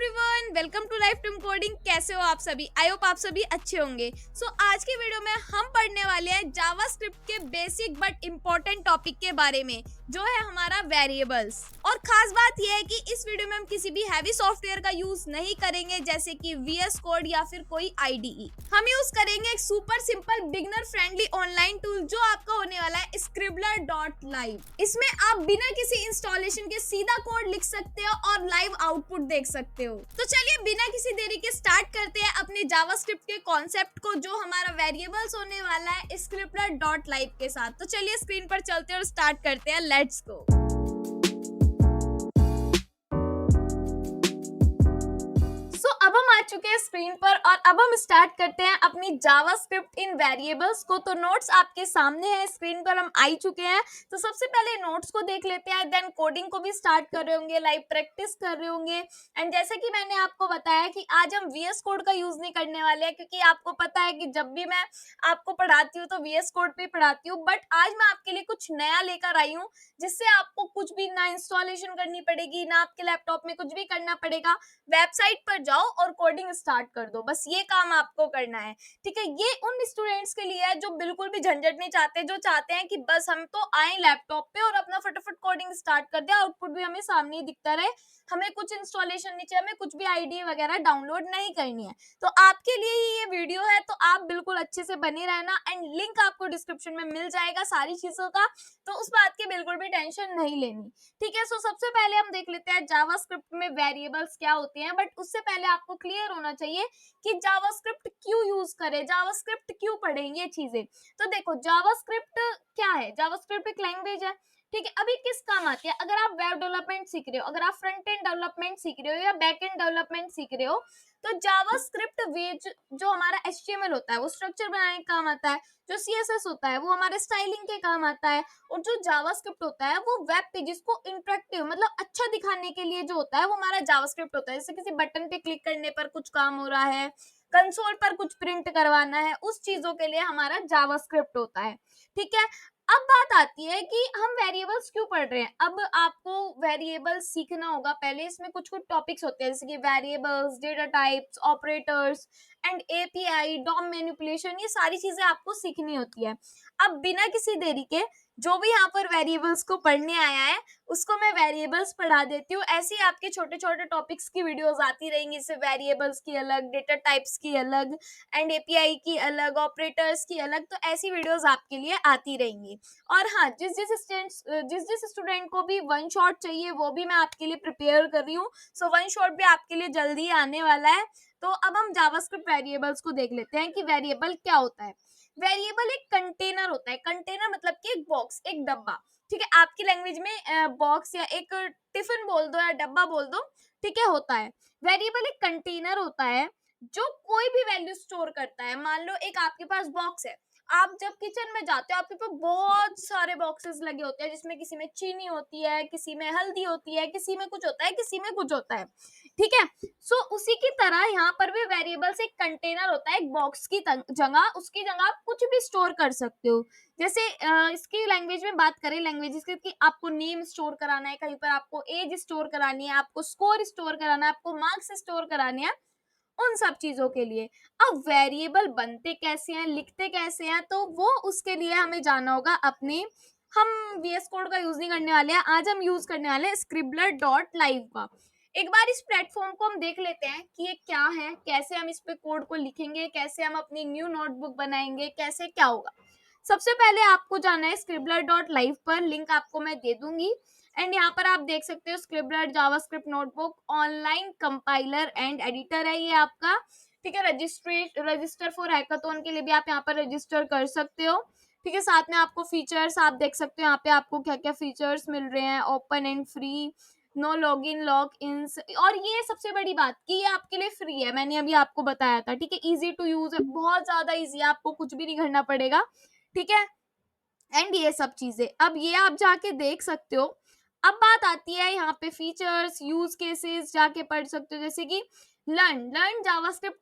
Everyone, welcome to life tomb coding. कैसे हो आप सभी? आई होप आप सभी अच्छे होंगे। आज की वीडियो में हम पढ़ने वाले हैं जावास्क्रिप्ट के बेसिक बट इम्पोर्टेंट टॉपिक के बारे में, जो है हमारा वेरिएबल्स। और खास बात यह है कि इस वीडियो में हम किसी भी हैवी सॉफ्टवेयर का यूज नहीं करेंगे, जैसे कि VS कोड या फिर कोई IDE। हम यूज करेंगे एक super simple beginner friendly online tool, जो आपका होने वाला है scribbler.live। इसमें आप बिना किसी इंस्टॉलेशन के सीधा कोड लिख सकते हो और लाइव आउटपुट देख सकते हो। तो चलिए बिना किसी देरी के स्टार्ट करते हैं अपने जावास्क्रिप्ट के कॉन्सेप्ट को, जो हमारा वेरिएबल्स होने वाला है scribbler.live के साथ। तो चलिए स्क्रीन पर चलते हैं और स्टार्ट करते हैं। Let's go. अब हम आ चुके हैं स्क्रीन पर और अब हम स्टार्ट करते हैं अपनी जावास्क्रिप्ट इन वेरिएबल्स को। तो नोट्स आपके सामने है, स्क्रीन पर हम आ चुके हैं। तो सबसे पहले नोट्स को देख लेते हैं, देन कोडिंग को भी स्टार्ट कर रहे होंगे, लाइव प्रैक्टिस कर रहे होंगे। एंड जैसे कि मैंने आपको बताया कि आज हम VS कोड का यूज नहीं करने वाले हैं, क्योंकि आपको पता है कि जब भी मैं आपको पढ़ाती हूँ तो VS कोड पे पढ़ाती हूँ। बट आज मैं आपके लिए कुछ नया लेकर आई हूँ, जिससे आपको कुछ भी ना इंस्टॉलेशन करनी पड़ेगी, ना आपके लैपटॉप में कुछ भी करना पड़ेगा। वेबसाइट पर जाओ और कोडिंग स्टार्ट कर दो, बस ये काम आपको करना है। ठीक है, ये उन स्टूडेंट्स के लिए है जो बिल्कुल भी झंझट नहीं चाहते, जो चाहते हैं कि बस हम तो आए लैपटॉप पे और अपना फटाफट कोडिंग स्टार्ट कर दे, आउटपुट भी हमें सामने ही दिखता रहे, हमें कुछ इंस्टॉलेशन नहीं चाहिए, हमें कुछ भी IDE वगैरह डाउनलोड नहीं करनी है। तो आपके लिए ही ये वीडियो है, तो आप बिल्कुल अच्छे से बने रहना। एंड लिंक आपको डिस्क्रिप्शन में मिल जाएगा सारी चीजों का, तो उस बात की बिल्कुल भी टेंशन नहीं लेनी। ठीक है, सबसे पहले हम देख लेते हैं जावास्क्रिप्ट में वेरिएबल्स क्या होते हैं। बट उससे पहले आपको क्लियर होना चाहिए कि जावास्क्रिप्ट क्यों यूज करें, जावास्क्रिप्ट क्यों पढ़ें, ये चीजें। तो देखो, जावास्क्रिप्ट क्या है? जावास्क्रिप्ट एक लैंग्वेज है। ठीक है, अभी किस काम आती है? अगर आप वेब डेवलपमेंट सीख रहे हो, अगर आप फ्रंट एंड डेवलपमेंट सीख रहे हो या बैक एंड डेवलपमेंट सीख रहे हो, तो जावास्क्रिप्ट जो हमारा HTML होता है वो स्ट्रक्चर बनाने का काम आता है, जो CSS होता है वो हमारे स्टाइलिंग के काम आता है, और जो जावास्क्रिप्ट होता है वो वेब पेजेस को इंटरेक्टिव मतलब अच्छा दिखाने के लिए जो होता है वो हमारा जावास्क्रिप्ट होता है। जैसे किसी बटन पे क्लिक करने पर कुछ काम हो रहा है, कंसोल पर कुछ प्रिंट करवाना है, उस चीजों के लिए हमारा जावास्क्रिप्ट होता है। ठीक है, अब बात आती है कि हम वेरिएबल्स क्यों पढ़ रहे हैं। अब आपको वेरिएबल्स सीखना होगा। पहले इसमें कुछ कुछ टॉपिक्स होते हैं, जैसे कि variables, data types, operators and API, DOM manipulation, ये सारी चीजें आपको सीखनी होती है। अब बिना किसी देरी के जो भी यहाँ पर वेरिएबल्स को पढ़ने आया है, उसको मैं वेरिएबल्स पढ़ा देती हूँ। ऐसे ही आपके छोटे छोटे टॉपिक्स की वीडियोस आती रहेंगी, जैसे वेरिएबल्स की अलग, डेटा टाइप्स की अलग, एंड API की अलग, ऑपरेटर्स की अलग। तो ऐसी वीडियोस आपके लिए आती रहेंगी। और हाँ, जिस जिस स्टूडेंट को भी वन शॉट चाहिए, वो भी मैं आपके लिए प्रिपेयर कर रही हूँ। सो वन शॉट भी आपके लिए जल्दी आने वाला है। तो अब हम जावास्क्रिप्ट वेरिएबल्स को देख लेते हैं कि वेरिएबल क्या होता है। वेरिएबल एक कंटेनर होता है। कंटेनर मतलब कि एक बॉक्स, एक डब्बा। ठीक है, आपकी लैंग्वेज में बॉक्स या एक टिफिन बोल दो या डब्बा बोल दो, ठीक है, होता है। वेरिएबल एक कंटेनर होता है जो कोई भी वैल्यू स्टोर करता है। मान लो एक आपके पास बॉक्स है, आप जब किचन में जाते हो आपके पास बहुत सारे बॉक्सेस लगे होते हैं, जिसमें किसी में चीनी होती है, किसी में हल्दी होती है, किसी में कुछ होता है, किसी में कुछ होता है। ठीक है, उसी की तरह यहाँ पर भी वेरिएबल्स एक कंटेनर होता है, एक बॉक्स की जगह, उसकी जगह आप कुछ भी स्टोर कर सकते हो। जैसे इसकी लैंग्वेज में बात करें, लैंग्वेजेस की, आपको नेम स्टोर कराना है, कहीं पर आपको एज स्टोर करानी है, आपको स्कोर स्टोर कराना है, आपको मार्क्स स्टोर कराने हैं, उन सब चीजों के लिए। अब वेरिएबल बनते कैसे हैं, लिखते कैसे हैं, तो वो उसके लिए हमें जाना होगा अपने। हम VS कोड का यूज नहीं करने वाले हैं, आज हम यूज करने वाले हैं scribbler.live का। एक बार इस प्लेटफॉर्म को हम देख लेते हैं कि ये क्या है, कैसे हम इस पे कोड को लिखेंगे, कैसे हम अपनी न्यू नोटबुक बनाएंगे, कैसे क्या होगा। सबसे पहले आपको जाना है scribbler.live पर, लिंक आपको मैं दे दूंगी। एंड यहाँ पर आप देख सकते हो Scribbler JavaScript notebook online compiler and editor है ये आपका। ठीक है, रजिस्टर फॉर हैकाथॉन के लिए भी आप यहाँ पर रजिस्टर कर सकते हो। ठीक है, साथ में आपको फीचर्स आप देख सकते हो, यहाँ पे आपको क्या क्या फीचर्स मिल रहे हैं, open and free, no login log in, और ये सबसे बड़ी बात कि ये आपके लिए फ्री है, मैंने अभी आपको बताया था। ठीक है, इजी टू यूज है, बहुत ज्यादा इजी है, आपको कुछ भी नहीं करना पड़ेगा। ठीक है, एंड ये सब चीजें अब ये आप जाके देख सकते हो। अब बात आती है यहाँ पे फीचर्स, यूज केसेस, जाके पढ़ सकते हो, जैसे कि learn JavaScript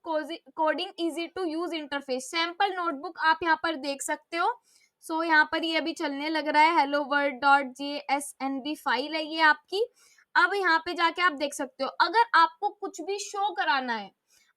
coding easy to use interface, sample notebook आप यहाँ पर देख सकते हो। यहाँ पर ये अभी चलने लग रहा है, hello world.jsnb फाइल है ये आपकी। अब यहाँ पे जाके आप देख सकते हो, अगर आपको कुछ भी शो कराना है,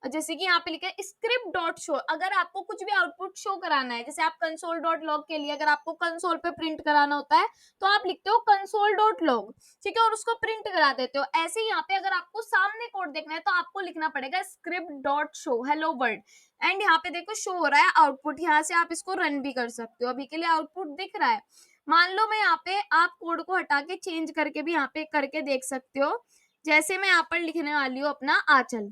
जैसे कि यहाँ पे लिखा है स्क्रिप्ट डॉट शो, अगर आपको कुछ भी आउटपुट शो कराना है, जैसे आप कंसोल डॉट लॉग के लिए अगर आपको कंसोल पे प्रिंट कराना होता है तो आप लिखते हो कंसोल डॉट लॉग, ठीक है, और उसको प्रिंट करा देते हो। ऐसे ही यहाँ पे अगर आपको सामने कोड देखना है तो आपको लिखना पड़ेगा script dot show hello world, and यहाँ पे देखो शो हो रहा है आउटपुट, यहाँ से आप इसको रन भी कर सकते हो। अभी के लिए आउटपुट दिख रहा है। मान लो मैं यहाँ पे आप कोड को हटा के चेंज करके भी यहाँ पे करके देख सकते हो। जैसे मैं यहाँ पर लिखने वाली हूँ अपना आंचल,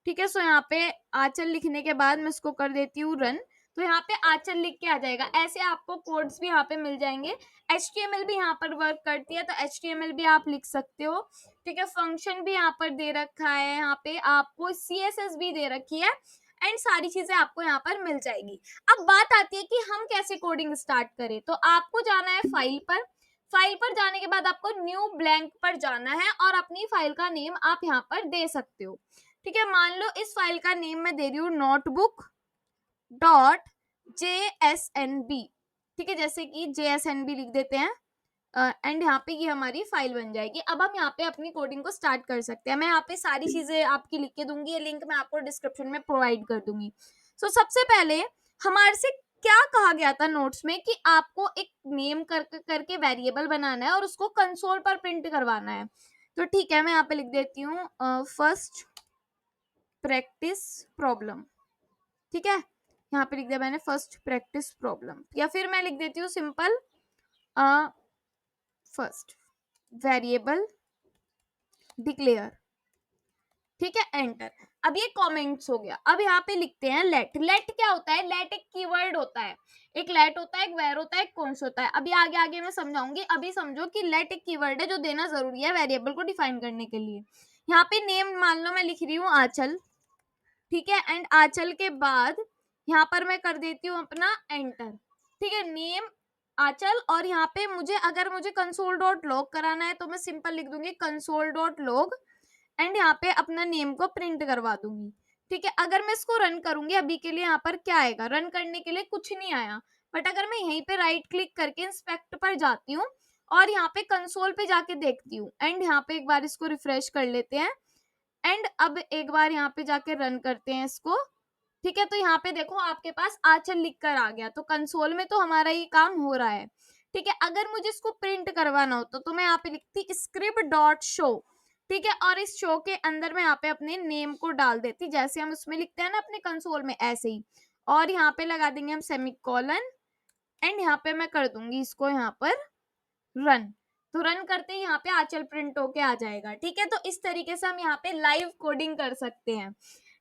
ठीक है, सो यहाँ पे आंचल लिखने के बाद मैं इसको कर देती हूँ रन, तो यहाँ पे आंचल लिख के आ जाएगा। ऐसे आपको कोड्स भी यहाँ पे मिल जाएंगे। HTML भी यहाँ पर वर्क करती है तो HTML भी आप लिख सकते हो, ठीक है। फंक्शन भी यहाँ पर दे रखा है, यहाँ पे आपको CSS भी दे रखी है, एंड सारी चीजें आपको यहाँ पर मिल जाएगी। अब बात आती है कि हम कैसे कोडिंग स्टार्ट करें, तो आपको जाना है फाइल पर। फाइल पर जाने के बाद आपको न्यू ब्लैंक पर जाना है और अपनी फाइल का नेम आप यहाँ पर दे सकते हो, ठीक है। मान लो इस फाइल का नेम मैं दे रही हूँ नोटबुक डॉट JSNB, ठीक है, जैसे कि JSNB लिख देते हैं, एंड यहाँ पे ये हमारी फाइल बन जाएगी। अब हम यहाँ पे अपनी कोडिंग को स्टार्ट कर सकते हैं। मैं यहाँ पे सारी चीजें आपकी लिख के दूंगी, ये लिंक मैं आपको डिस्क्रिप्शन में प्रोवाइड कर दूंगी। सो सबसे पहले हमारे से क्या कहा गया था नोट्स में कि आपको एक नेम करके वेरिएबल बनाना है और उसको कंसोल पर प्रिंट करवाना है। तो ठीक है, मैं यहाँ पे लिख देती हूँ फर्स्ट प्रैक्टिस प्रॉब्लम, ठीक है, यहाँ पे लिख दिया मैंने फर्स्ट प्रैक्टिस प्रॉब्लम, या फिर मैं लिख देती हूँ सिंपल फर्स्ट वेरिएबल डिक्लेयर, ठीक है, एंटर। अब ये कमेंट्स हो गया। अब यहाँ पे लिखते हैं लेट। लेट क्या होता है? लेट एक कीवर्ड होता है, एक लेट होता है, एक वेर होता है, एक कॉन्स होता है। अभी आगे आगे मैं समझाऊंगी, अभी समझो कि लेट एक कीवर्ड है जो देना जरूरी है वेरिएबल को डिफाइन करने के लिए। यहाँ पे नेम मान लो मैं लिख रही हूँ आंचल, ठीक है, एंड आंचल के बाद यहाँ पर मैं कर देती हूँ अपना एंटर, ठीक है, नेम आंचल। और यहाँ पे अगर मुझे कंसोल डॉट लॉग कराना है तो मैं सिंपल लिख दूंगी कंसोल डॉट लॉग, एंड यहाँ पे अपना नेम को प्रिंट करवा दूंगी, ठीक है। अगर मैं इसको रन करूंगी, अभी के लिए यहाँ पर क्या आएगा? रन करने के लिए कुछ नहीं आया, बट अगर मैं यहीं पे राइट क्लिक करके इंस्पेक्ट पर जाती हूँ और यहाँ पे कंसोल पे जाके देखती हूँ, एंड यहाँ पे एक बार इसको रिफ्रेश कर लेते हैं, एंड अब एक बार यहाँ पे जाके रन करते हैं इसको, ठीक है, तो यहाँ पे देखो आपके पास आंचल लिख कर आ गया, तो कंसोल में तो हमारा ये काम हो रहा है, ठीक है। अगर मुझे इसको प्रिंट करवाना होता तो मैं यहाँ पे लिखती स्क्रिप्ट डॉट शो, ठीक है, और इस शो के अंदर मैं यहाँ पे अपने नेम को डाल देती, जैसे हम उसमें लिखते हैं ना अपने कंसोल में, ऐसे ही। और यहाँ पे लगा देंगे हम सेमीकोलन, एंड यहाँ पे मैं कर दूंगी इसको यहाँ पर रन। तो रन करते ही यहाँ पे आंचल प्रिंट होके आ जाएगा, ठीक है। तो इस तरीके से हम यहाँ पे लाइव कोडिंग कर सकते हैं,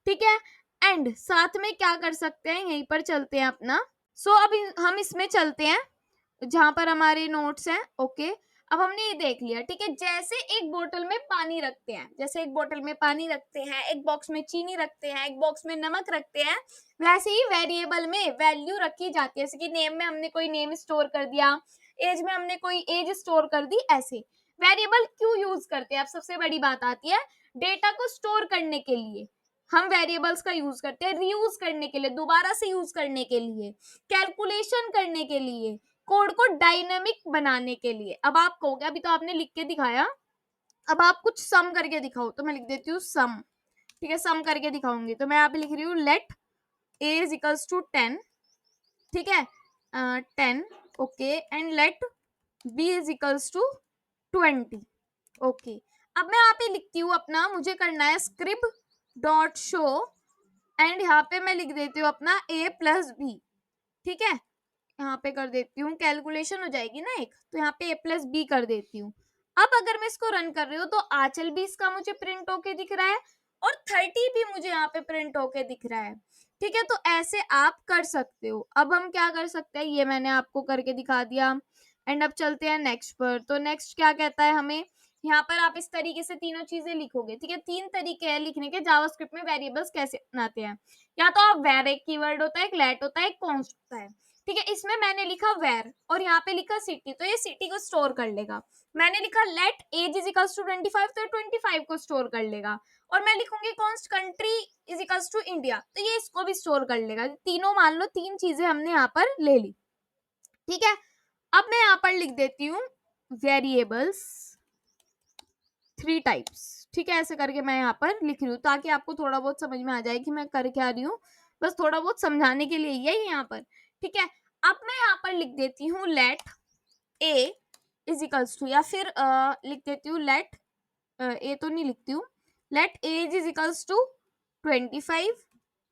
ठीक है। एंड साथ में क्या कर सकते हैं, यहीं पर चलते हैं अपना। सो अब हम इसमें चलते हैं जहां पर हमारे नोट्स हैं, ओके। अब हमने ये देख लिया, ठीक है। जैसे एक बोतल में पानी रखते हैं, जैसे एक बोतल में पानी रखते हैं, एक बॉक्स में चीनी रखते हैं, एक बॉक्स में नमक रखते हैं, वैसे ही वेरिएबल में वैल्यू रखी जाती है। जैसे कि नेम में हमने कोई नेम स्टोर कर दिया, एज में हमने कोई एज स्टोर कर दी, ऐसे। वेरिएबल क्यों यूज करते हैं? अब सबसे बड़ी बात आती है डेटा को स्टोर करने के लिए हम वेरिएबल्स का यूज करते हैं, रीयूज करने के लिए, दोबारा से यूज करने के लिए, कैलकुलेशन करने के लिए, कोड को डायनामिक बनाने के लिए। अब आप कहोगे अभी तो आपने लिख के दिखाया, अब आप कुछ सम करके दिखाओ, तो मैं लिख देती हूँ सम, ठीक है, सम करके दिखाऊंगी। तो मैं यहाँ पे लिख रही हूँ let a is equals to 10, ठीक है, 10, okay, and let b is equals to 20, okay. अब मैं यहाँ पे लिखती हूँ अपना, मुझे करना है स्क्रिप्ट डॉट शो, एंड यहाँ पे मैं लिख देती हूँ अपना a प्लस बी, ठीक है, यहाँ पे कर देती हूँ, कैलकुलेशन हो जाएगी ना एक, तो यहाँ पे a प्लस बी कर देती हूँ। अब अगर मैं इसको रन कर रही हूँ तो आंचल भी इसका मुझे प्रिंट होके दिख रहा है और 30 भी मुझे यहाँ पे प्रिंट होके दिख रहा है, ठीक है। तो ऐसे आप कर सकते हो। अब हम क्या कर सकते हैं, ये मैंने आपको करके दिखा दिया, एंड अब चलते हैं नेक्स्ट पर। तो नेक्स्ट क्या कहता है हमें, यहाँ पर आप इस तरीके से तीनों चीजें लिखोगे, ठीक है। 3 तरीके हैं लिखने के जावास्क्रिप्ट में वेरिएबल्स कैसे बनाते हैं। या तो आप वेर एक कीवर्ड होता है, एक लेट होता है, एक कॉन्स्ट होता है, ठीक है। इसमें मैंने लिखा वेर और यहाँ पे लिखा सिटी, तो ये सिटी को स्टोर कर लेगा। मैंने लिखा let age is equals to 25, तो 25 को स्टोर कर लेगा। और मैं लिखूंगी const country is equals to India, तो ये इसको भी स्टोर कर लेगा। तीनों मान लो 3 चीजें हमने यहाँ पर ले ली, ठीक है। अब मैं यहाँ पर लिख देती हूँ वेरिएबल्स 3 टाइप्स, ठीक है, ऐसे करके मैं यहाँ पर लिख रही हूँ ताकि आपको थोड़ा बहुत समझ में आ जाए कि मैं कर क्या रही हूँ, बस थोड़ा बहुत समझाने के लिए यही यहाँ पर। ठीक है, अब मैं यहाँ पर लिख देती हूँ let A is equals to, या फिर लिख देती हूँ लेट ए तो नहीं लिखती हूँ, let age is equals to 25,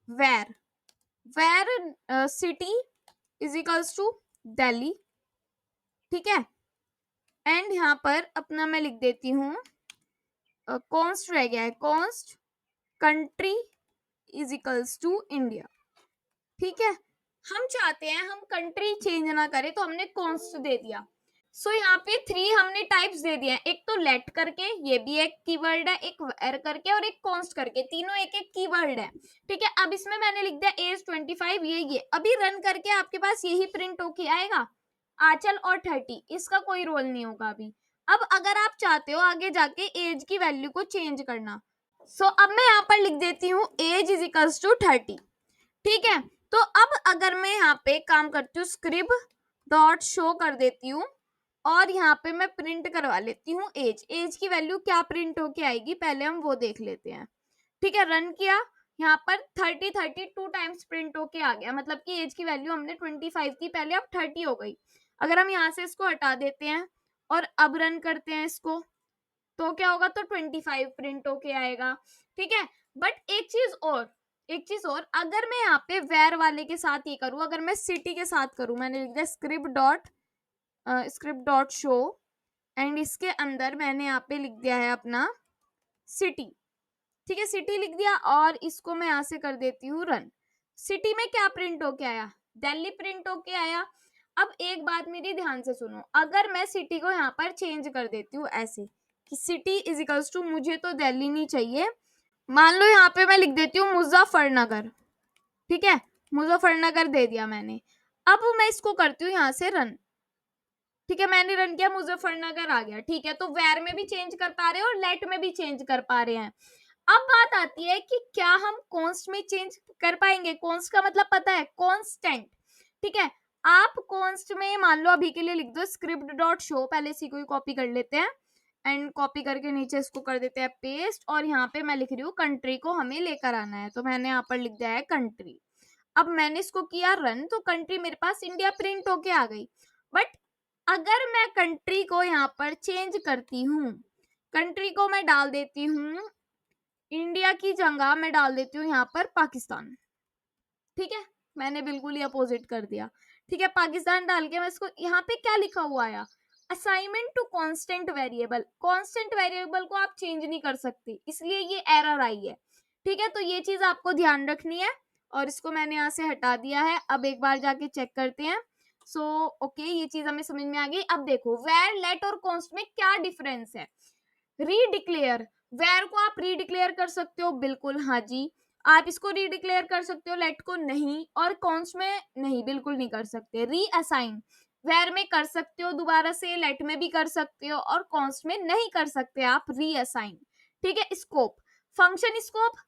var city is equals to Delhi. ठीक है, एंड यहाँ पर अपना मैं लिख देती हूँ कॉन्स्ट रह गया है, const country is equals to India. ठीक है, हम चाहते हैं हम कंट्री चेंज ना करें तो हमने कॉन्स्ट दे दिया। सो यहाँ पे 3 हमने टाइप्स दे दिए हैं, एक तो लेट करके, ये भी एक कीवर्ड है, एक वेर करके और एक कॉन्स्ट करके, तीनों एक एक कीवर्ड है। ठीक है, अब इसमें मैंने लिख दिया एज 25, ये अभी रन करके आपके पास यही प्रिंट होके आएगा, आंचल और 30, इसका कोई रोल नहीं होगा अभी। अब अगर आप चाहते हो आगे जाके एज की वैल्यू को चेंज करना, सो अब मैं यहाँ पर लिख देती हूँ एज इज इक्वल्स टू 30। ठीक है, तो अब अगर मैं यहाँ पे काम करती हूँ स्क्रिब डॉट शो कर देती हूँ और यहाँ पे मैं प्रिंट करवा लेती हूँ एज की वैल्यू क्या प्रिंट होके आएगी पहले हम वो देख लेते हैं। ठीक है, रन किया, यहाँ पर 32 टाइम्स प्रिंट होके आ गया, मतलब कि एज की वैल्यू हमने 25 की पहले, अब 30 हो गई। अगर हम यहाँ से इसको हटा देते हैं और अब रन करते हैं इसको तो क्या होगा, तो 25 प्रिंट होके आएगा। ठीक है, बट एक चीज और, अगर मैं यहाँ पे वेर वाले के साथ ये करूँ, अगर मैं सिटी के साथ करूँ, मैंने लिख दिया स्क्रिप्ट डॉट शो एंड इसके अंदर मैंने यहाँ पे लिख दिया है अपना सिटी। ठीक है, सिटी लिख दिया और इसको मैं यहाँ से कर देती हूँ रन। सिटी में क्या प्रिंट होके आया, दिल्ली प्रिंट होके आया। अब एक बात मेरी ध्यान से सुनो, अगर मैं सिटी को यहाँ पर चेंज कर देती हूँ ऐसे कि सिटी इज इक्वल्स टू, मुझे तो दिल्ली नहीं चाहिए, मान लो यहाँ पे मैं लिख देती हूँ मुजफ्फरनगर। ठीक है, मुजफ्फरनगर दे दिया मैंने, अब मैं इसको करती हूँ यहाँ से रन। ठीक है, मैंने रन किया, मुजफ्फरनगर आ गया। ठीक है, तो वेर में भी चेंज कर पा रहे हैं और लेट में भी चेंज कर पा रहे हैं। अब बात आती है कि क्या हम कॉन्स्ट में चेंज कर पाएंगे, कॉन्स्ट का मतलब पता है, कॉन्स्टेंट। ठीक है, आप कॉन्स्ट में मान लो अभी के लिए लिख दो स्क्रिप्ट डॉट शो, पहले इसी को कॉपी कर लेते हैं एंड कॉपी करके नीचे इसको कर देते हैं पेस्ट, और यहाँ पे मैं लिख रही हूँ कंट्री को हमें लेकर आना है, तो मैंने यहाँ पर लिख दिया है कंट्री। अब मैंने इसको किया रन, तो कंट्री मेरे पास इंडिया प्रिंट होके आ गई। बट अगर मैं कंट्री को यहाँ पर चेंज करती हूँ, कंट्री को मैं डाल देती हूँ इंडिया की जगह मैं डाल देती हूँ यहाँ पर पाकिस्तान। ठीक है, मैंने बिल्कुल ही अपोजिट कर दिया। ठीक है, पाकिस्तान डाल के मैं इसको, यहाँ पे क्या लिखा हुआ आया, assignment to constant variable. Constant variable को आप चेंज नहीं कर सकते, इसलिए ये एरर आई है। ठीक है, तो ये चीज आपको ध्यान रखनी है और इसको मैंने यहाँ से हटा दिया है। अब एक बार जाके चेक करते हैं। सो ओके, ये चीज हमें समझ में आ गई। अब देखो वेर, लेट और कॉन्स्ट में क्या डिफरेंस है। रीडिक्लेयर, वेर को आप रीडिक्लेयर कर सकते हो, बिल्कुल हाँ जी, आप इसको रीडिक्लेयर कर सकते हो, लेट को नहीं, और कॉन्स्ट में नहीं, बिल्कुल नहीं कर सकते। रीअसाइन, वेर में कर सकते हो दोबारा से, लेट में भी कर सकते हो, और कॉन्स्ट में नहीं कर सकते आप रीअसाइन। ठीक है, स्कोप, फंक्शन स्कोप,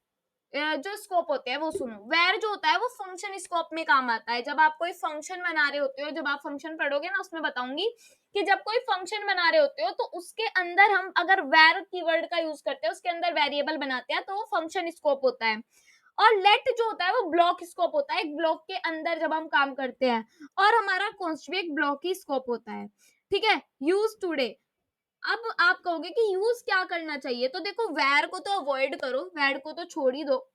जो स्कोप होते हैं वो सुनो। वेर जो होता है वो फंक्शन स्कोप में काम आता है, जब आप कोई फंक्शन बना रहे होते हो, जब आप फंक्शन पढ़ोगे ना उसमें बताऊंगी कि जब कोई फंक्शन बना रहे होते हो तो उसके अंदर हम अगर वेर कीवर्ड का यूज करते हैं, उसके अंदर वेरिएबल बनाते हैं, तो वो फंक्शन स्कोप होता है। और लेट जो होता है वो ब्लॉक स्कोप होता है, एक ब्लॉक के अंदर जब हम काम करते हैं, और हमारा कॉन्स्ट भी एक ब्लॉक ही स्कोप होता है। ठीक है, यूज टुडे, अब आप कहोगे कि यूज क्या करना चाहिए, तो देखो वेर को तो अवॉइड करो, वेर को तो छोड़ ही दो,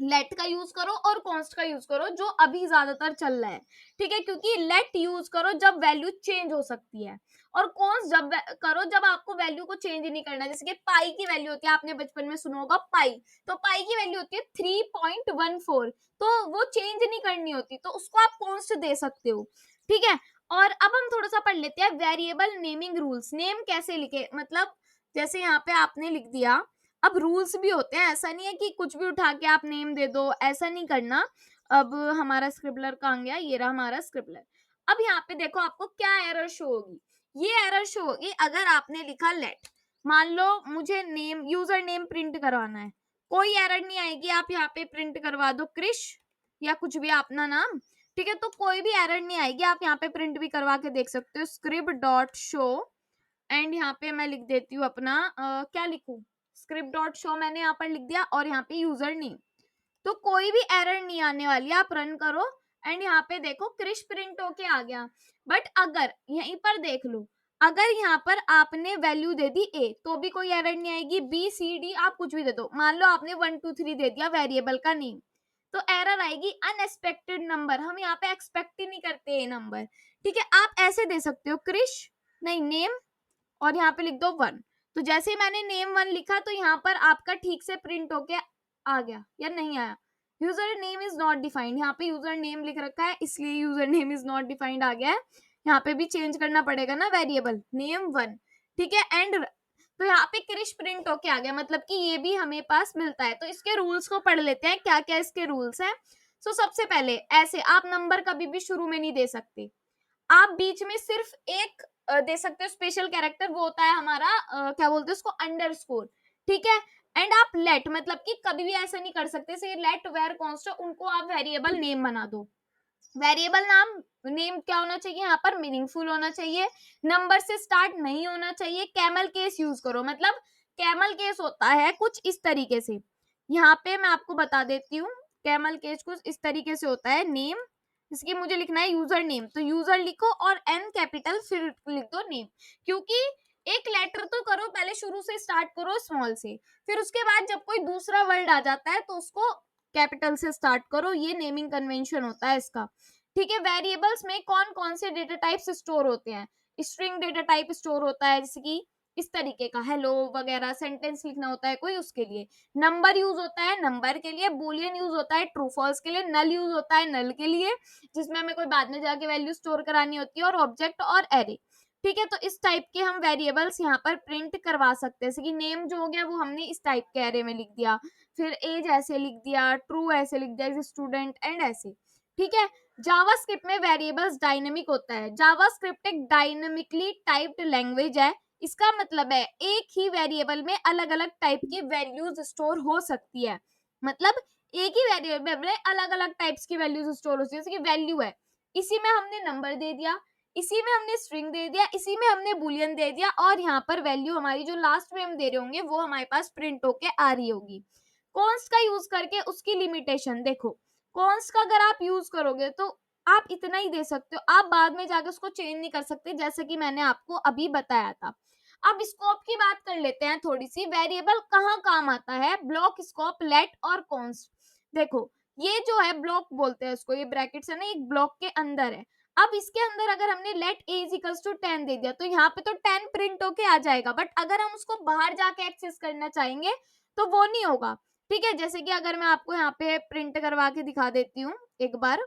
लेट का यूज करो और कॉन्स्ट का यूज करो जो अभी ज्यादातर चल रहा है। ठीक है, क्योंकि लेट यूज करो जब वैल्यू चेंज हो सकती है, और कॉन्स्ट जब करो जब आपको वैल्यू को चेंज नहीं करना। जैसे कि पाई की वैल्यू होती है, आपने बचपन में सुना होगा पाई, तो पाई की वैल्यू होती है 3.14, तो वो चेंज नहीं करनी होती, तो उसको आप कॉन्स्ट दे सकते हो। ठीक है, और अब हम थोड़ा सा पढ़ लेते हैं वेरिएबल नेमिंग रूल्स। नेम कैसे लिखे, मतलब जैसे यहाँ पे आपने लिख दिया, अब रूल्स भी होते हैं, ऐसा नहीं है कि कुछ भी उठा के आप नेम दे दो, ऐसा नहीं करना। अब हमारा स्क्रिबलर कहाँ गया, ये रहा हमारा स्क्रिबलर। अब यहाँ पे देखो आपको क्या एरर शो होगी, ये एरर शो होगी अगर आपने लिखा लेट, मान लो मुझे नेम, यूजर नेम प्रिंट करवाना है, कोई एरर नहीं आएगी, आप यहाँ पे प्रिंट करवा दो क्रिश या कुछ भी अपना नाम। ठीक है, तो कोई भी एरर नहीं आएगी, आप यहाँ पे प्रिंट भी करवा के देख सकते हो, स्क्रिप्ट डॉट शो एंड यहाँ पे मैं लिख देती हूँ अपना क्या लिखूं, स्क्रिप्ट डॉट शो मैंने यहाँ पर लिख दिया और यहाँ पे यूजर नेम, तो कोई भी एरर नहीं आने वाली, आप रन करो एंड यहाँ पे देखो क्रिश प्रिंट होके आ गया। बट अगर यहीं पर देख लो, अगर यहाँ पर आपने वैल्यू दे दी ए तो भी कोई एरर नहीं आएगी, बी सी डी आप कुछ भी दे दो, मान लो आपने 1 2 3 दे दिया वेरिएबल का नेम, तो एरर आएगी अनएक्सपेक्टेड नंबर, हम यहाँ पे एक्सपेक्ट ही नहीं करते ये नंबर। ठीक है, आप ऐसे दे सकते हो क्रिश नहीं नेम और यहाँ पे लिख दो 1, तो जैसे ही मैंने नेम 1 लिखा तो यहाँ पर आपका ठीक से प्रिंट होके आ गया या नहीं आया। User name is not defined, यहाँ पे यूजर नेम लिख रखा है इसलिए user name is not defined आ गया है, यहाँ पे भी चेंज करना पड़ेगा ना वेरिएबल नेम 1। ठीक है, एंड तो यहाँ पे क्रिश प्रिंट होके आ गया, मतलब कि ये भी हमें पास मिलता है। तो इसके रूल्स को पढ़ लेते हैं, क्या क्या इसके रूल्स है। सो सबसे पहले ऐसे आप नंबर कभी भी शुरू में नहीं दे सकते, आप बीच में सिर्फ एक दे सकते हो स्पेशल कैरेक्टर, वो होता है हमारा क्या बोलते हैं उसको अंडरस्कोर। ठीक है, एंड आप लेट मतलब कि कभी भी ऐसा नहीं कर सकते से लेट वेर कॉन्स्टेंट उनको आप वेरिएबल नेम बना दो। वेरिएबल नाम नेम क्या होना चाहिए, यहाँ पर मीनिंगफुल होना चाहिए, नंबर से स्टार्ट नहीं होना चाहिए, कैमल केस यूज करो, मतलब कैमल केस होता है कुछ इस तरीके से, यहाँ पे मैं आपको बता देती हूँ, कैमल केस कुछ इस तरीके से होता है, नेम इसकी मुझे लिखना है यूजर नेम, तो यूजर लिखो और एन कैपिटल फिर लिख दो नेम, क्योंकि एक लेटर तो करो पहले, शुरू से स्टार्ट करो स्मॉल से, फिर उसके बाद जब कोई दूसरा वर्ड आ जाता है तो उसको कैपिटल से स्टार्ट करो, ये नेमिंग कन्वेंशन होता है इसका। ठीक है, वेरिएबल्स में कौन कौन से डेटा टाइप्स स्टोर होते हैं, स्ट्रिंग डेटा टाइप स्टोर होता है, जैसे कि इस तरीके का हेलो वगैरह, सेंटेंस लिखना होता है कोई उसके लिए, नंबर यूज होता है नंबर के लिए, बुलियन यूज होता है ट्रू फॉल्स के लिए, नल यूज होता है नल के लिए जिसमें हमें कोई बाद में जाके वैल्यू स्टोर करानी होती है, और ऑब्जेक्ट और एरे। ठीक है, तो इस टाइप के हम वेरिएबल्स यहाँ पर प्रिंट करवा सकते हैं, जैसे कि नेम जो हो गया वो हमने इस टाइप के एरे में लिख दिया, फिर एज ऐसे लिख दिया, ट्रू ऐसे लिख दिया, स्टूडेंट एंड ऐसे। ठीक है, जावास्क्रिप्ट में वेरिएबल्स डायनेमिक होता है, जावास्क्रिप्ट एक डायनेमिकली टाइप्ड लैंग्वेज है, इसका मतलब है एक ही वेरिएबल में अलग अलग टाइप की वैल्यूज स्टोर हो सकती है, मतलब एक ही वेरिएबल में अलग अलग टाइप्स की वैल्यूज स्टोर हो सकती है, जैसे कि वैल्यू है, इसी में हमने नंबर दे दिया, इसी में हमने स्ट्रिंग दे दिया, इसी में हमने बुलियन दे दिया, और यहाँ पर वैल्यू हमारी जो लास्ट में हम दे रहे होंगे वो हमारे पास प्रिंट होके आ रही होगी। कॉन्स्ट का यूज करके उसकी लिमिटेशन देखो, कॉन्स्ट का अगर आप यूज करोगे तो आप इतना ही दे सकते हो, आप बाद में जाकर उसको चेंज नहीं कर सकते, जैसे कि मैंने आपको अभी बताया था। अब स्कोप की बात कर लेते हैं थोड़ी सी, वेरिएबल कहाँ काम आता है, ब्लॉक, स्कोप, लेट और कॉन्स्ट। देखो ये जो है ब्लॉक बोलते हैं उसको, ये ब्रैकेट्स है ना, एक ब्लॉक के अंदर है। अब इसके अंदर अगर हमने let A is equals to 10 दे दिया तो यहाँ पे तो 10 प्रिंट होके आ जाएगा, बट अगर हम उसको बाहर जाके एक्सेस करना चाहेंगे तो वो नहीं होगा। ठीक है, जैसे कि अगर मैं आपको यहाँ पे प्रिंट करवा के दिखा देती हूँ एक बार,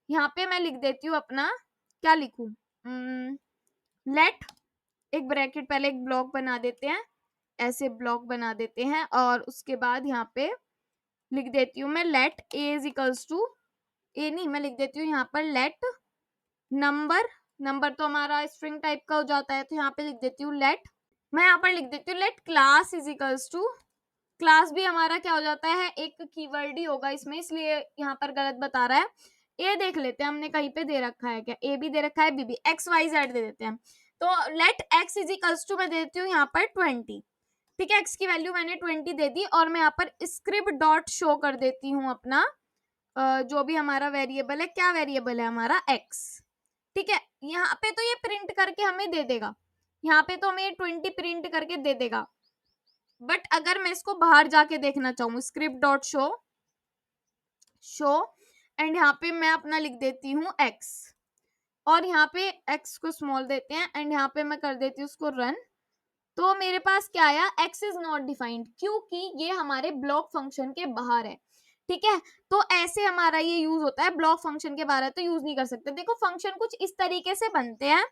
यहाँ पे मैं लिख देती हूँ अपना, क्या लिखूं, लेट, एक ब्रैकेट पहले एक ब्लॉक बना देते हैं, ऐसे ब्लॉक बना देते हैं, और उसके बाद यहाँ पे लिख देती हूँ मैं let A is equals to, a नहीं मैं लिख देती हूँ यहाँ पर लेट नंबर, नंबर तो हमारा स्ट्रिंग टाइप का हो जाता है, तो यहाँ पे लिख देती हूँ लेट, मैं यहाँ पर लिख देती हूँ let class is equals to, class भी हमारा क्या हो जाता है, एक कीवर्ड ही होगा इसमें, इसलिए यहाँ पर गलत बता रहा है। ए देख लेते हैं हमने कहीं पे दे रखा है क्या, ए भी दे रखा है, बी भी, एक्स वाई जेड दे देते हैं, तो let X is equals to मैं देती हूँ यहाँ पर 20। ठीक है, एक्स की वैल्यू मैंने 20 दे दी, और मैं यहाँ पर स्क्रिप्ट डॉट शो कर देती हूँ अपना जो भी हमारा वेरिएबल है, क्या वेरिएबल है हमारा एक्स। ठीक है, यहाँ पे तो ये प्रिंट करके हमें दे देगा, यहाँ पे तो हमें 20 प्रिंट करके दे देगा, बट अगर मैं इसको बाहर जाके देखना चाहूँ, स्क्रिप्ट डॉट शो एंड यहाँ पे मैं अपना लिख देती हूँ एक्स, और यहाँ पे एक्स को स्मॉल देते हैं, एंड यहाँ पे मैं कर देती हूँ उसको रन, तो मेरे पास क्या आया, एक्स इज नॉट डिफाइंड, क्योंकि ये हमारे ब्लॉक फंक्शन के बाहर है। ठीक है, तो ऐसे हमारा ये यूज होता है, ब्लॉक फंक्शन के बाहर है तो यूज नहीं कर सकते। देखो फंक्शन कुछ इस तरीके से बनते हैं,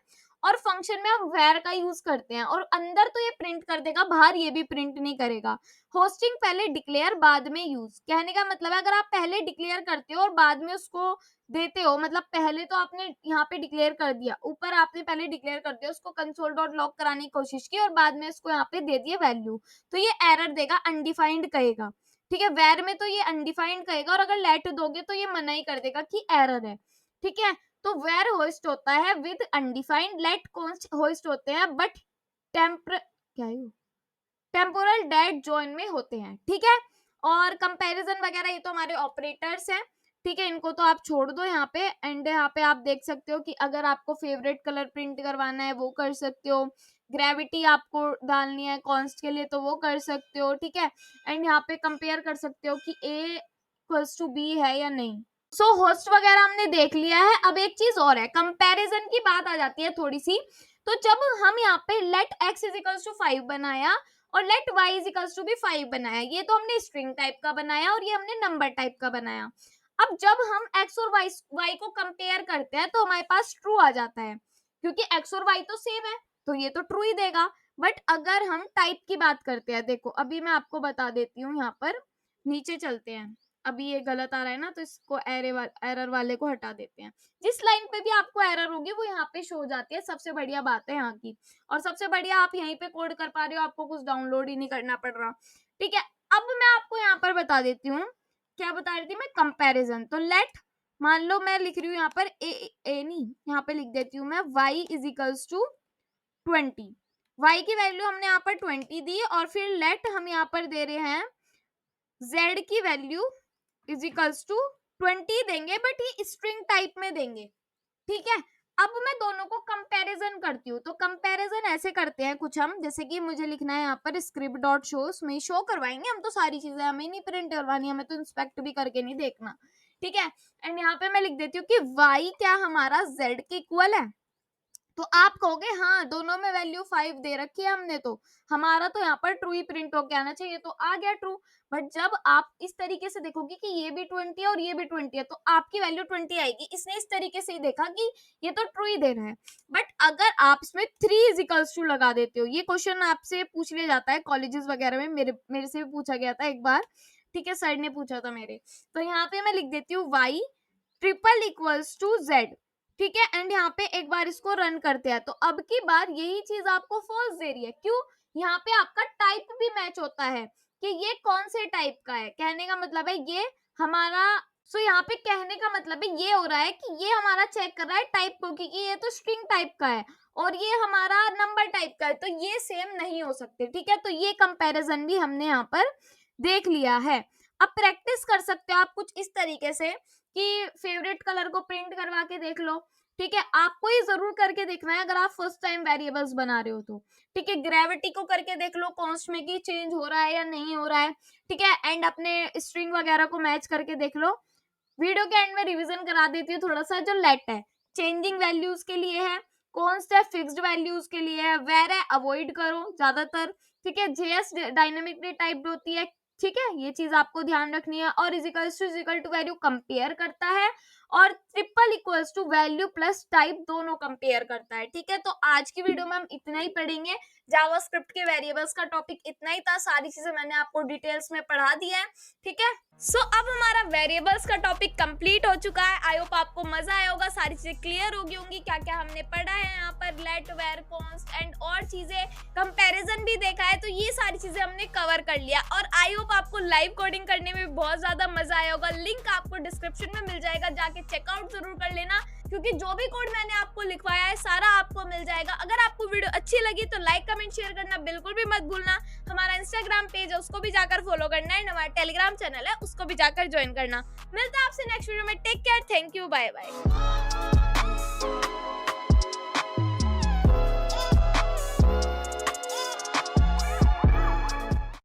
और फंक्शन में हम वेर का यूज करते हैं, और अंदर तो ये प्रिंट कर देगा, बाहर ये भी प्रिंट नहीं करेगा। होस्टिंग पहले डिक्लेयर बाद में यूज, कहने का मतलब है अगर आप पहले डिक्लेयर करते हो और बाद में उसको देते हो, मतलब पहले तो आपने यहाँ पे डिक्लेयर कर दिया, ऊपर आपने पहले डिक्लेयर कर दिया, उसको कंसोल डॉट लॉग कराने की कोशिश की, और बाद में उसको यहाँ पे दे दिए वैल्यू, तो ये एरर देगा, अनडिफाइंड कहेगा। ठीक है, वेर में तो ये अनडिफाइंड कहेगा, और अगर लेट दोगे तो ये मना ही कर देगा कि एरर है। ठीक है, तो वेर होस्ट होता है with undefined, let const hoist होते हैं बट टेम्पर, क्या है टेम्पोरल डेट जॉइन में होते हैं, ठीक है। और कंपैरिजन वगैरह ये तो हमारे ऑपरेटर्स हैं, ठीक है, इनको तो आप छोड़ दो यहाँ पे। एंड यहाँ पे आप देख सकते हो कि अगर आपको फेवरेट कलर प्रिंट करवाना है वो कर सकते हो, ग्रेविटी आपको डालनी है कॉन्स्ट के लिए तो वो कर सकते हो, ठीक है। एंड यहाँ पे कंपेयर कर सकते हो कि ए इक्वल्स टू बी है या नहीं। सो होस्ट वगैरह हमने देख लिया है। अब एक चीज और है, कंपैरिजन की बात आ जाती है थोड़ी सी। तो जब हम यहाँ पे let x is equals to 5 बनाया और let y is equals to भी 5 बनाया, ये तो हमने स्ट्रिंग टाइप का बनाया और ये हमने नंबर टाइप का बनाया। अब जब हम x और y को कंपेयर करते हैं तो हमारे पास ट्रू आ जाता है, क्योंकि x और y तो सेम है तो ये तो ट्रू ही देगा। बट अगर हम टाइप की बात करते हैं, देखो अभी मैं आपको बता देती हूँ, यहाँ पर नीचे चलते हैं। अभी ये गलत आ रहा है ना, तो इसको एरर वाले को हटा देते हैं। जिस लाइन पे भी आपको एरर होगी वो यहाँ पे शो हो जाती है, सबसे बढ़िया बात है यहाँ की। और सबसे बढ़िया आप यहीं पे कोड कर पा रहे हो, आपको कुछ डाउनलोड ही नहीं करना पड़ रहा, ठीक है। अब मैं आपको यहाँ पर बता देती हूँ, क्या बता रही थी मैं, कंपैरिजन। तो लेट, मान लो मैं लिख रही हूँ यहाँ पर ए नहीं, यहाँ पे लिख देती हूँ मैं y is equals to 20। y की वैल्यू हमने यहाँ पर 20 दी और फिर लेट हम यहाँ पर दे रहे हैं z की वैल्यू इज इक्वल्स टू 20 देंगे, बट ये स्ट्रिंग टाइप में देंगे, ठीक है। अब मैं दोनों को कंपैरिजन करती हूँ। तो कंपैरिजन ऐसे करते हैं कुछ हम, जैसे कि मुझे लिखना है यहाँ पर स्क्रिप्ट डॉट शोस में शो करवाएंगे हम तो सारी चीजें, हमें नहीं प्रिंट करवानी, हमें तो इंस्पेक्ट भी करके नहीं देखना, ठीक है। एंड यहाँ पे मैं लिख देती हूँ कि y क्या हमारा z के इक्वल है। तो आप कहोगे हाँ दोनों में वैल्यू 5 दे रखी है हमने, तो हमारा तो यहाँ पर ट्रू ही प्रिंट होके आना चाहिए, तो आ गया ट्रू। बट जब आप इस तरीके से देखोगे कि ये भी 20 है और ये भी 20 है तो आपकी वैल्यू 20 आएगी। इसने इस तरीके से ही देखा कि ये तो ट्रू ही दे रहा है। बट अगर आप इसमें 3 इज इक्वल्स टू लगा देते हो, ये क्वेश्चन आपसे पूछ लिया जाता है कॉलेजेस वगैरह में, मेरे से भी पूछा गया था एक बार, ठीक है, सर ने पूछा था मेरे। तो यहाँ पे मैं लिख देती हूँ y triple equals to z, ठीक है। एंड यहाँ पे एक बार इसको रन करते हैं तो अब की बार यही चीज आपको फॉल्स दे रही है। क्यों? यहाँ पे आपका टाइप भी मैच होता है कि ये कौन से टाइप का है, कहने का मतलब है ये हमारा। सो यहाँ पे कहने का मतलब है ये हो रहा है कि ये हमारा चेक कर रहा है टाइप को, क्योंकि ये तो स्ट्रिंग टाइप का है और ये हमारा नंबर टाइप का है, तो ये सेम नहीं हो सकते, ठीक है। तो ये कंपैरिजन भी हमने यहाँ पर देख लिया है। अब प्रैक्टिस कर सकते हो आप कुछ इस तरीके से कि फेवरेट कलर को प्रिंट करवा के देख लो, ठीक है। आपको ये जरूर करके देखना है अगर आप फर्स्ट टाइम वेरिएबल्स बना रहे हो तो, ठीक है। ग्रेविटी को करके देख लो कॉन्स्ट में कि चेंज हो रहा है या नहीं हो रहा है, ठीक है। एंड अपने स्ट्रिंग वगैरह को मैच करके देख लो। वीडियो के एंड में रिवीजन करा देती हूँ थोड़ा सा। जो लेट है चेंजिंग वैल्यूज के लिए है, कॉन्स्ट है फिक्स्ड वैल्यूज के लिए है, वेर है अवॉइड करो ज्यादातर, ठीक है। जेएस डायनेमिकली टाइप्ड होती है, ठीक है, ये चीज आपको ध्यान रखनी है। और इजिकल टू वैल्यू कंपेयर करता है और triple equals to value plus type दोनों कंपेयर करता है, ठीक है। तो आज की वीडियो में हम इतना ही पढ़ेंगे। जावास्क्रिप्ट के वेरिएबल्स का टॉपिक इतना ही था, सारी चीजें मैंने आपको डिटेल्स में पढ़ा दिया है, ठीक है। सो अब हमारा वेरिएबल्स का टॉपिक कंप्लीट हो चुका है। आई होप आपको मजा आया होगा, सारी चीजें क्लियर हो गई होंगी, क्या क्या हमने पढ़ा है यहाँ पर, लेट वेर कॉन्स्ट एंड और चीजें, कंपैरिजन भी देखा है। तो ये सारी चीजें हमने कवर कर लिया और आई होप आपको लाइव कोडिंग करने में बहुत ज्यादा मजा आया होगा। लिंक आपको डिस्क्रिप्शन में मिल जाएगा, जाके चेकआउट जरूर कर लेना, क्योंकि जो भी कोड मैंने आपको लिखवाया है सारा आपको मिल जाएगा। अगर आपको वीडियो अच्छी लगी तो लाइक कमेंट शेयर करना बिल्कुल भी मत भूलना। हमारा इंस्टाग्राम पेज है उसको भी जाकर फॉलो करना है, हमारा टेलीग्राम चैनल है उसको भी जाकर ज्वाइन करना। मिलता है आपसे नेक्स्ट वीडियो में। Take care, thank you, bye bye.